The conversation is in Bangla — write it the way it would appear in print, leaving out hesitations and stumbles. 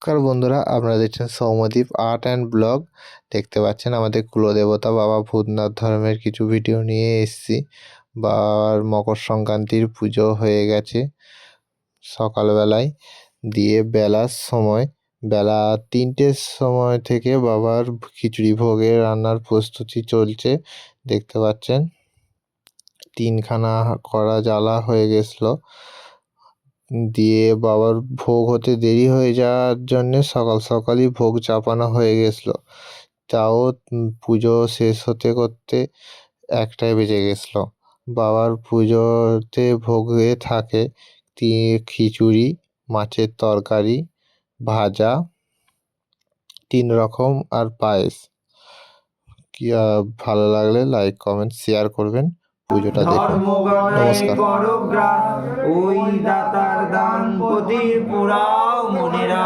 নমস্কার বন্ধুরা, আপনারা দেখছেন সৌম্যদীপ আর্ট অ্যান্ড ব্লগ। দেখতে পাচ্ছেন আমাদের কুলদেবতা বাবা ভূতনাথ ধর্মের কিছু ভিডিও নিয়ে এসেছি। বাবার মকর সংক্রান্তির পুজো হয়ে গেছে সকালবেলায়, দিয়ে বেলার সময় বেলা 3টের সময় থেকে বাবার খিচুড়ি ভোগের রান্নার প্রস্তুতি চলছে। দেখতে পাচ্ছেন 3খানা কড়া জ্বালা হয়ে গেছিলো, দিয়ে বাবার ভোগ হতে দেরি হয়ে যাওয়ার জন্যে সকাল সকালই ভোগ চাপানো হয়ে গেছিলো। তাও পুজো শেষ হতে করতে 1টায় বেজে গেছিলো। বাবার পুজোতে ভোগে থাকে খিচুড়ি, মাছের তরকারি, ভাজা 3 রকম আর পায়েস। ভালো লাগলে লাইক কমেন্ট শেয়ার করবেন, পুজোটা দেখুন। নমস্কার। ওই দাতার দান পুরাও মনেরা।